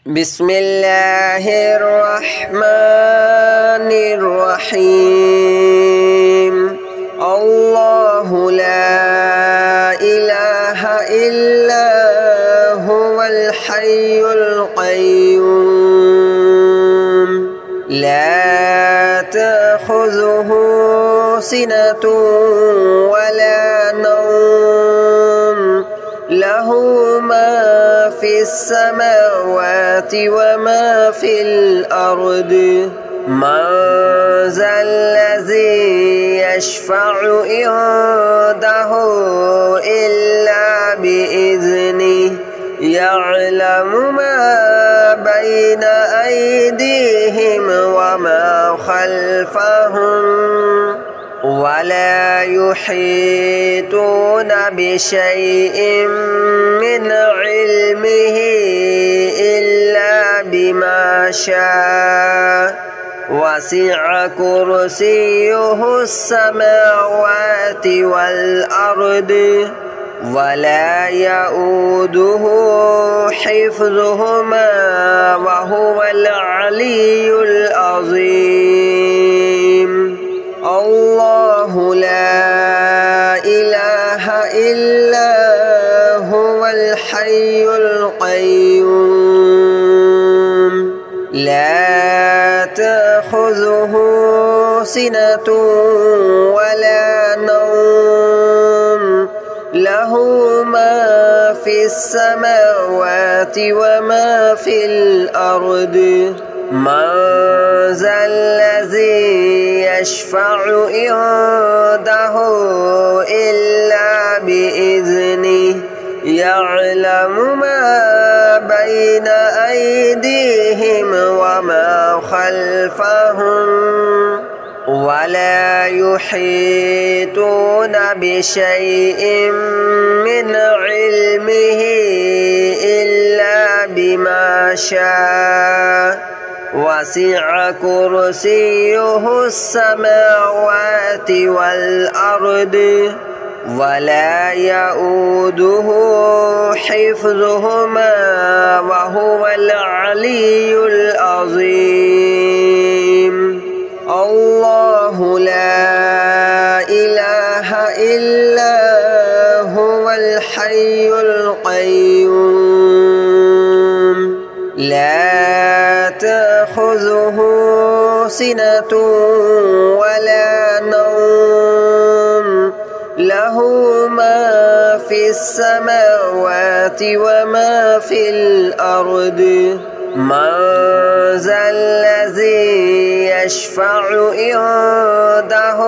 بسم الله الرحمن الرحيم الله لا إله إلا هو الحي القيوم لا تأخذه سنة ولا نوم له ما في السماوات وما في الأرض من ذا الذي يشفع عنده إلا بإذنه يعلم ما بين أيديهم وما خلفهم ولا يحيطون بشيء من علمه إلا بما شاء وسع كرسيه السماوات والأرض ولا يؤوده حفظهما وهو العلي العظيم الله لا إله إلا هو الحي القيوم لا تأخذه سنة ولا نوم له ما في السماوات وما في الأرض من ذا الذي يشفع عنده إلا بإذنه يعلم ما بين أيديهم وما خلفهم ولا يحيطون بشيء من علمه إلا بما شاء وسع كرسيه السماوات والأرض ولا يؤوده حفظهما وهو العلي العظيم الله لا إله إلا هو الحي القيوم لا تأخذه سنة ولا نوم له ما في السماوات وما في الأرض من ذا الذي يشفع عنده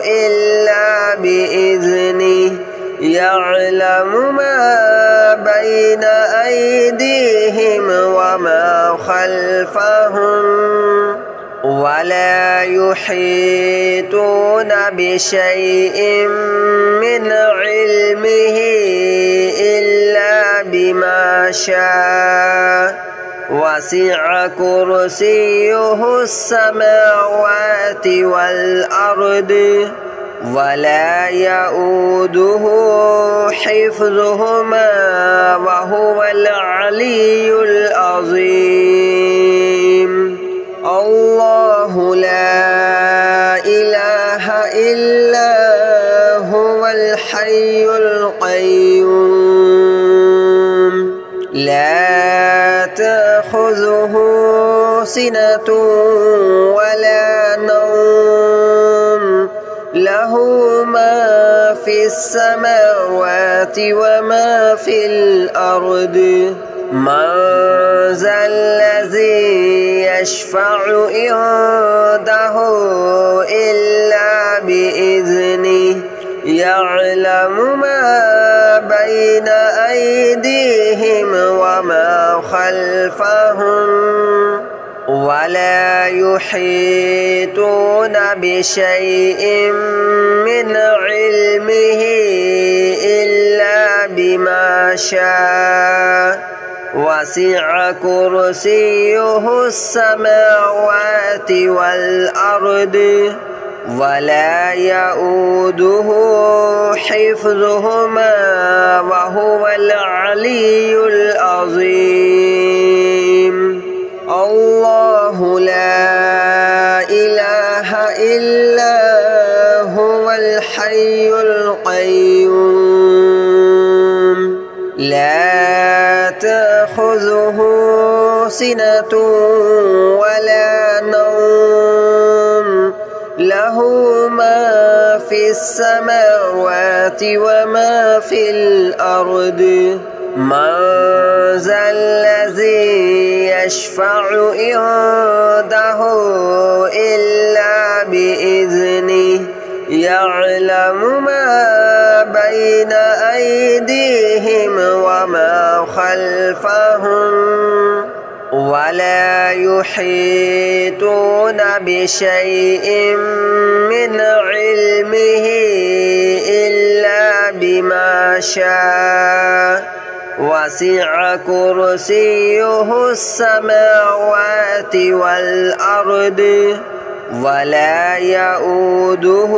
إلا بإذنه يعلم ما بين أيديهم وما خلفهم ولا يحيطون بشيء من علمه إلا بما شاء وسع كرسيه السماوات والأرض ولا يؤوده حفظهما وهو العلي العظيم الله لا إله إلا هو الحي القيوم لا تأخذه سنة ولا نوم له ما في السماوات وما في الأرض من ذا الذي يشفع عنده إلا بإذنه يعلم ما بين أيديهم وما خلفهم ولا يحيطون بشيء من علمه إلا بما شاء وسع كرسيه السماوات والأرض ولا يؤوده حفظهما وهو العلي العظيم. تأخذه سنة ولا نوم له ما في السماوات وما في الأرض من ذا الذي يشفع عنده إلا بإذنه يعلم ما بين أيديهم وما خلفهم ولا يحيطون بشيء من علمه إلا بما شاء وسع كرسيه السماوات والأرض ولا يؤوده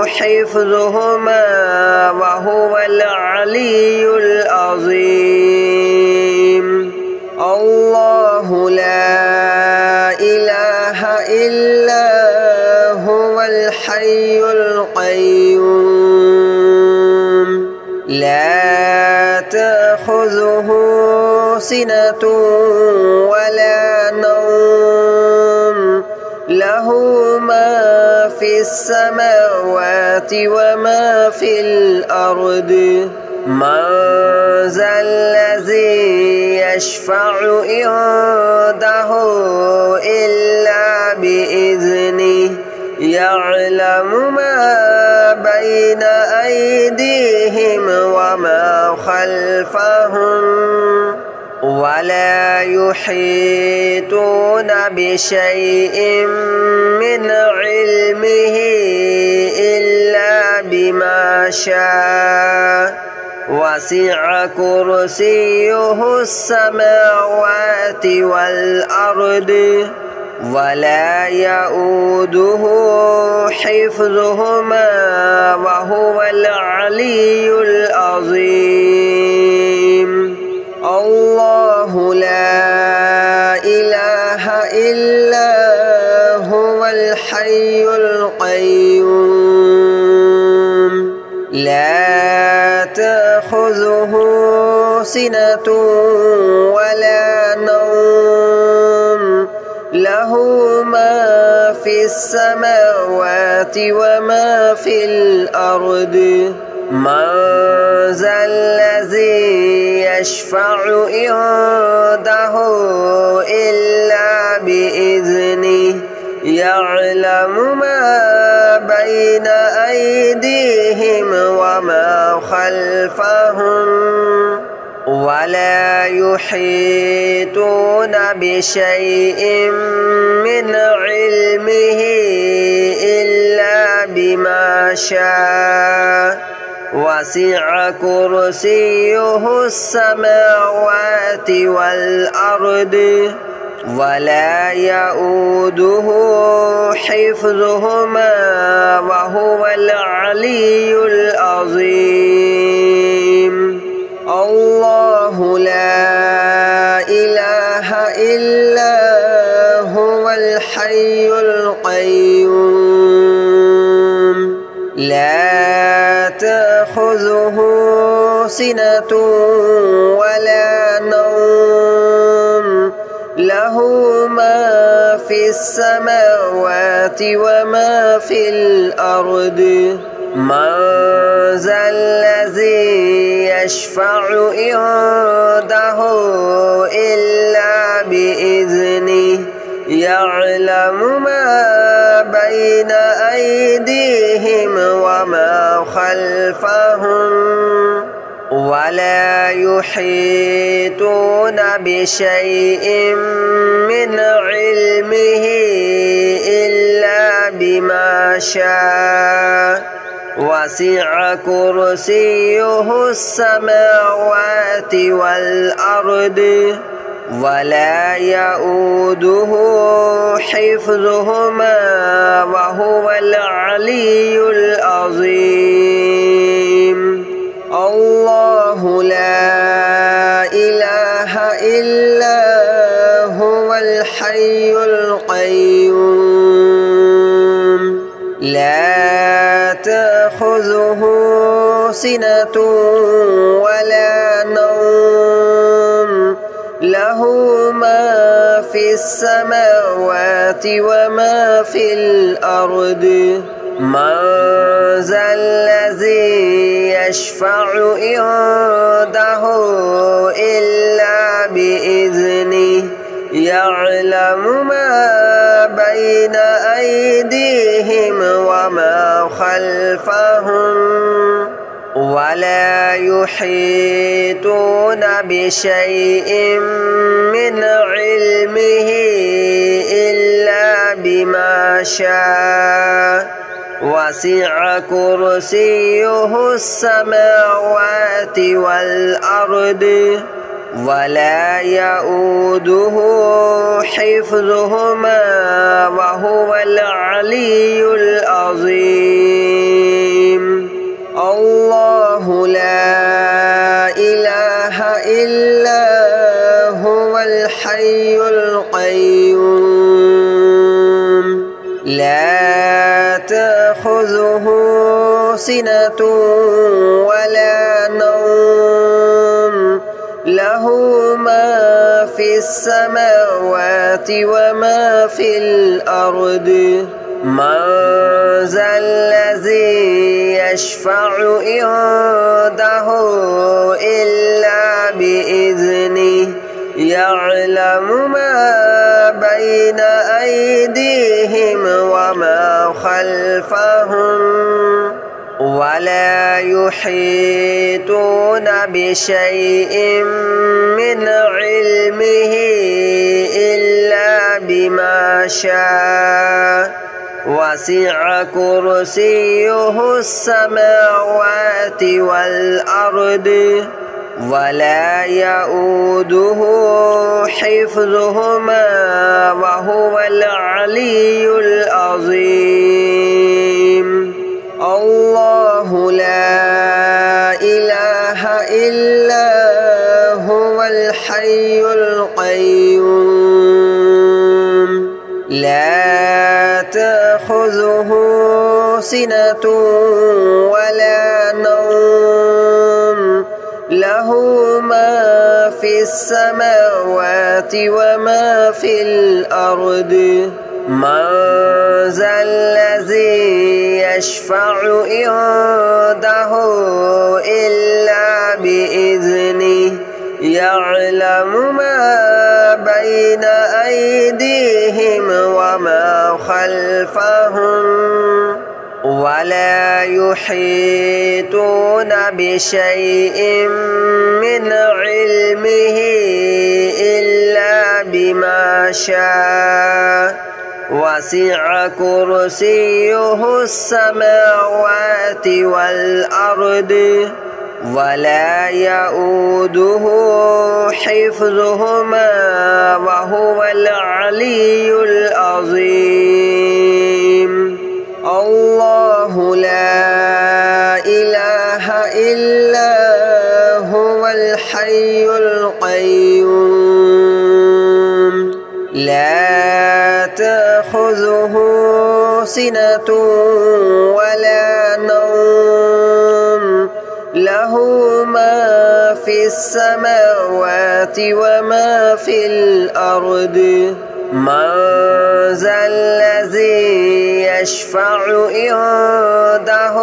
حفظهما وهو العلي العظيم الله لا إله إلا هو الحي القيوم لا تأخذه سنة ولا نوم له ما في السماوات وما في الأرض من ذا الذي يشفع عنده إلا بإذنه يعلم ما بين أيديهم وما خلفهم ولا يحيطون بشيء من علمه إلا بما شاء وسع كرسيه السماوات والأرض ولا يؤوده حفظهما وهو العلي العظيم الله لا إله إلا هو الحي القيوم لا تأخذه سنة ولا نوم له ما في السماوات وما في الأرض من ذا الذي يشفع عنده إلا بإذنه يعلم ما بين أيديهم وما خلفهم ولا يحيطون بشيء من علمه إلا بما شاء وسع كرسيه السماوات والأرض ولا يؤوده حفظهما وهو العلي العظيم الله لا إله إلا هو الحي القيوم لا تأخذه سنة ولا نوم له ما في السماوات وما في الأرض من ذا الذي يشفع عنده إلا بإذنه يعلم ما بين أيديهم وما خلفهم ولا يحيطون بشيء من علمه إلا بما شاء وسع كرسيه السماوات والأرض ولا يؤوده حفظهما وهو العلي العظيم الله لا إله إلا هو الحي القيوم لا تأخذه سنة ولا نوم له له ما في السماوات وما في الأرض من ذا الذي يشفع عنده إلا بإذنه يعلم ما بين أيديهم وما خلفهم ولا يحيطون بشيء من علمه إلا بما شاء وسع كرسيه السماوات والأرض ولا يؤوده حفظهما وهو العلي العظيم الله لا إله إلا هو الحي القيوم لا تأخذه سنة ولا نوم له ما في السماوات وما في الأرض من ذا الذي يشفع عنده إلا بإذنه يعلم ما بين أيديهم وما خلفهم ولا يحيطون بشيء من علمه إلا بما شاء وسع كرسيه السماوات والأرض ولا يؤوده حفظهما وهو العلي العظيم الله لا إله إلا هو الحي القيوم لا تأخذه سنة ولا نوم له ما في السماوات وما في الأرض من ذا الذي يشفع عنده إلا بإذنه يعلم ما بين أيديهم وما خلفهم ولا يحيطون بشيء من علمه إلا بما شاء وسع كرسيه السماوات والأرض ولا يؤوده حفظهما وهو العلي العظيم الله لا إله إلا هو الحي القيوم لا تأخذه سنة ولا نوم له ما في السماوات وما في الأرض من ذا الذي يشفع عنده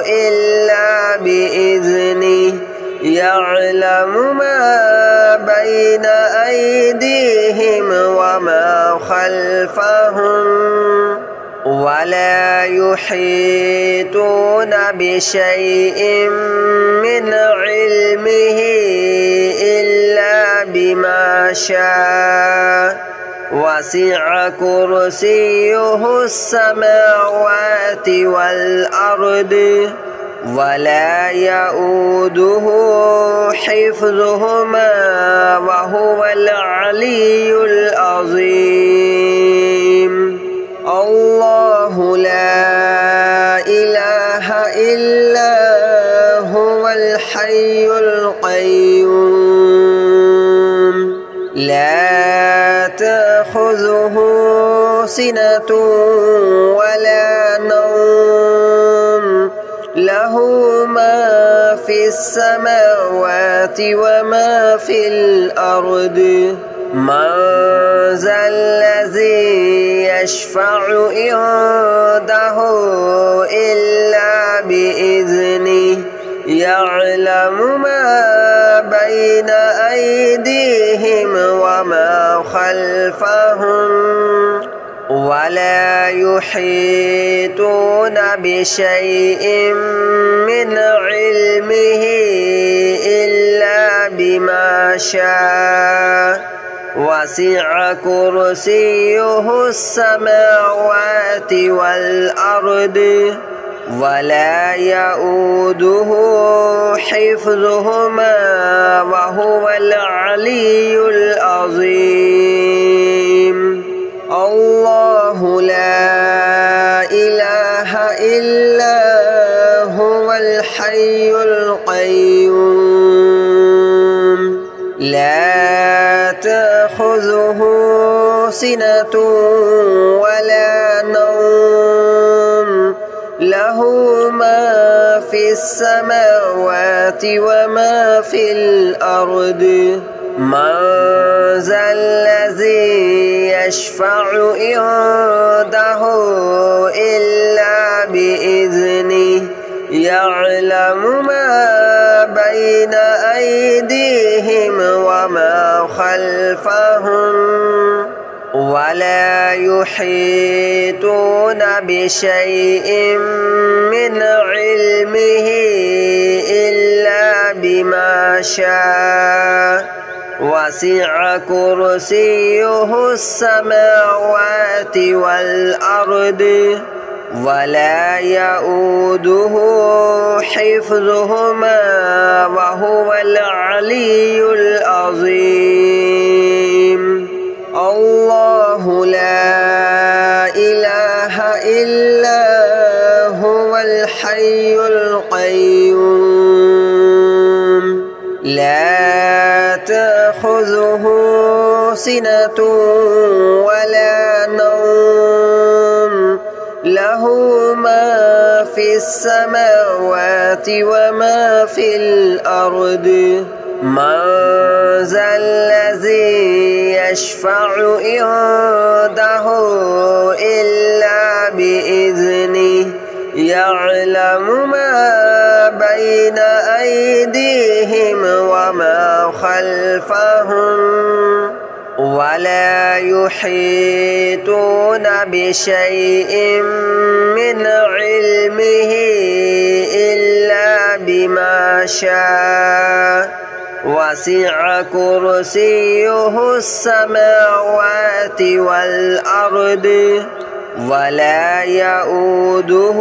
إلا بإذنه يعلم ما بين أيديهم وما خلفهم ولا يحيطون بشيء من علمه إلا بما شاء وسع كرسيه السماوات والأرض ولا يؤوده حفظهما وهو العلي العظيم الله لا إله إلا هو الحي القيوم لا تأخذه سنة ولا نوم له ما في السماوات وما في الأرض من ذا الذي يشفع عنده إلا بإذنه يعلم ما بين أيديهم وما خلفهم ولا يحيطون بشيء من علمه إلا بما شاء وسع كرسيه السماوات والأرض ولا يؤوده حفظهما وهو العلي العظيم الله لا إله إلا هو الحي القيوم لا تأخذه سنة ولا نوم له ما في السماوات وما في الأرض من ذا الذي يشفع عنده إلا بإذنه يعلم ما بين أيديهم وما خلفهم ولا يحيطون بشيء من علمه إلا بما شاء وسع كرسيه السماوات والأرض ولا يؤوده حفظهما وهو العلي العظيم الله لا إله إلا هو الحي القيوم لا تأخذه سنة ولا نوم له ما في السماوات وما في الأرض من ذا الذي يشفع عنده إلا بإذنه يعلم ما بين أيديهم وما خلفهم ولا يحيطون بشيء من علمه إلا بما شاء وسع كرسيه السماوات والأرض ولا يؤوده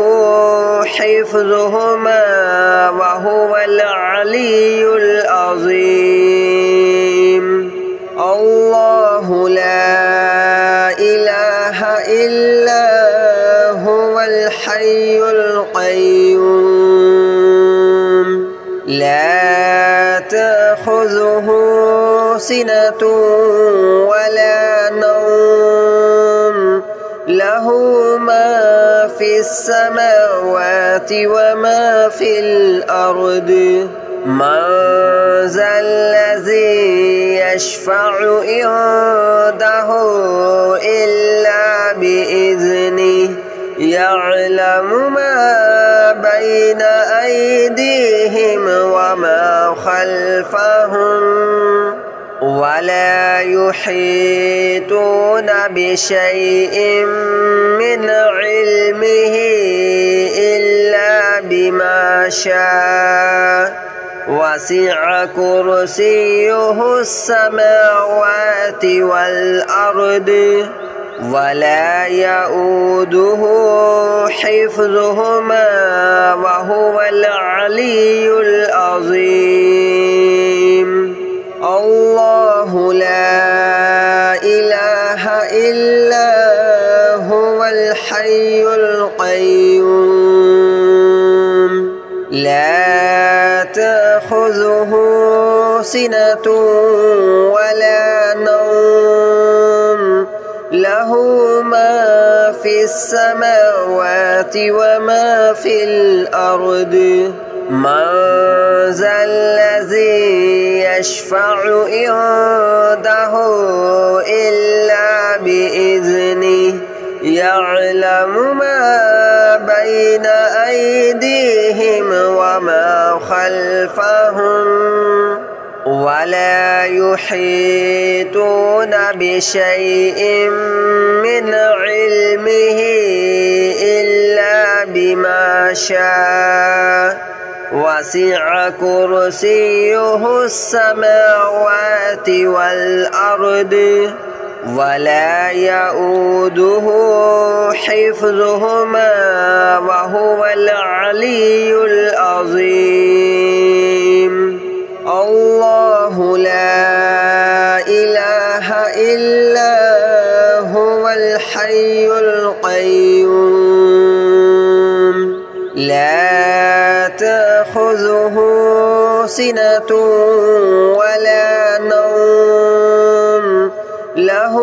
حفظهما وهو العلي العظيم الله لا إله إلا هو الحي القيوم لا تأخذه سنة ولا نوم له ما في السماوات وما في الأرض من ذا الذي يشفع عنده إلا بإذنه يعلم ما بين أيديهم وما خلفهم ولا يحيطون بشيء من علمه إلا بما شاء وسع كرسيه السماوات والأرض ولا يؤوده حفظهما وهو العلي العظيم الله لا إله إلا هو الحي القيوم لا تأخذه سنة ولا نوم له ما في السماوات وما في الأرض من ذا الذي يشفع عنده إلا بإذنه يعلم ما بين أيديهم وما خلفهم ولا يحيطون بشيء من علمه إلا بما شاء وسع كرسيه السماوات والأرض ولا يؤوده حفظهما وهو العلي العظيم الله لا إله إلا هو الحي القيوم لا تأخذه سنة ولا نوم له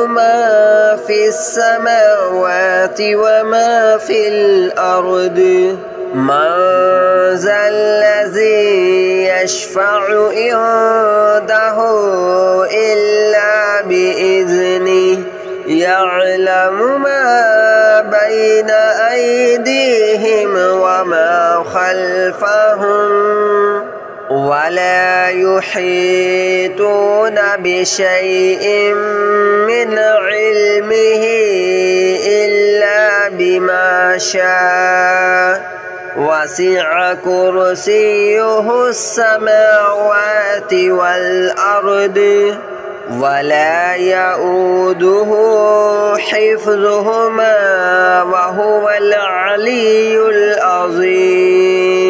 ما في السماوات وما في الأرض من ذا الذي يشفع عنده إلا بإذنه يعلم ما بين أيديهم وما خلفهم ولا يحيطون بشيء من علمه إلا بما شاء وسع كرسيه السماوات والأرض ولا يؤوده حفظهما وهو العلي العظيم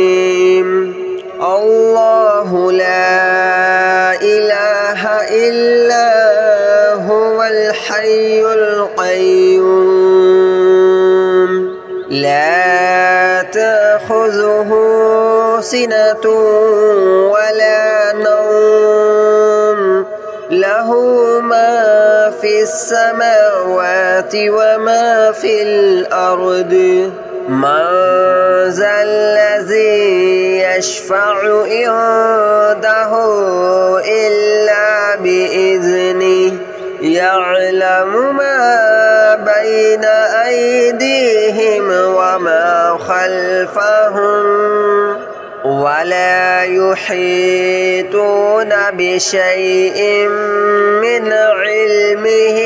الله لا إله إلا هو الحي القيوم لا تأخذه سنة ولا نوم له ما في السماوات وما في الأرض من ذا الذي يشفع عنده إلا بإذنه يعلم ما بين أيديهم وما خلفهم ولا يحيطون بشيء من علمه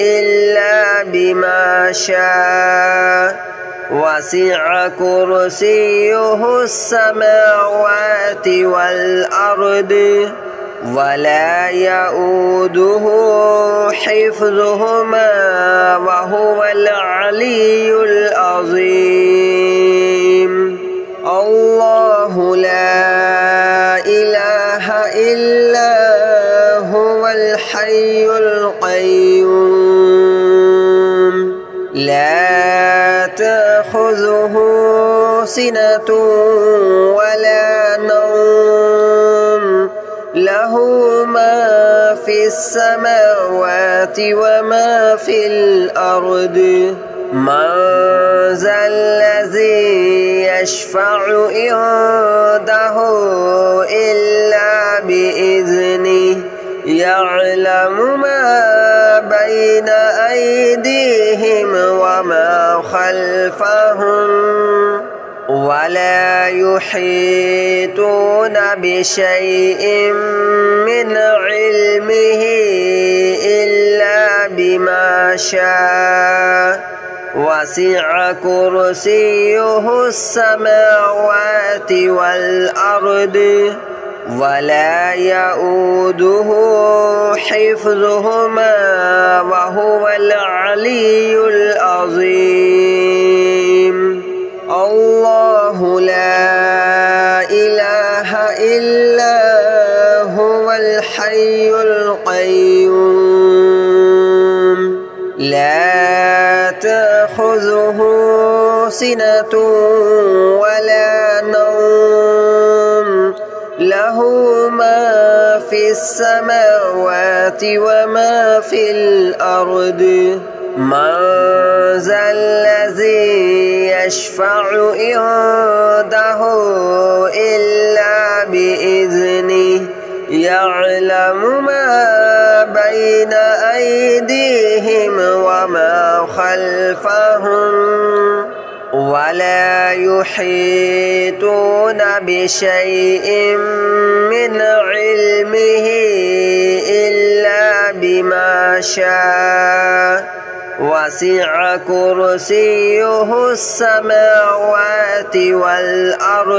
إلا بما شاء وسع كرسيه السماوات والأرض ولا يؤوده حفظهما وهو العلي العظيم الله لا إله إلا هو الحي القيوم لا تأخذه سنة ولا نوم له ما في السماوات وما في الأرض من ذا الذي يشفع عنده إلا بإذنه يعلم ما بين أيديهم وما خلفهم ولا يحيطون بشيء من علمه إلا بما شاء وسع كرسيه السماوات والأرض ولا يؤوده حفظهما وهو العلي العظيم الله لا إله إلا هو الحي القيوم لا تأخذه سنة ولا نوم له ما في السماوات وما في الأرض من ذا الذي يشفع عنده إلا بإذنه يعلم ما بين أيديهم وما خلفهم ولا يحيطون بشيء من علمه إلا بما شاء وسع كرسيه السماوات والأرض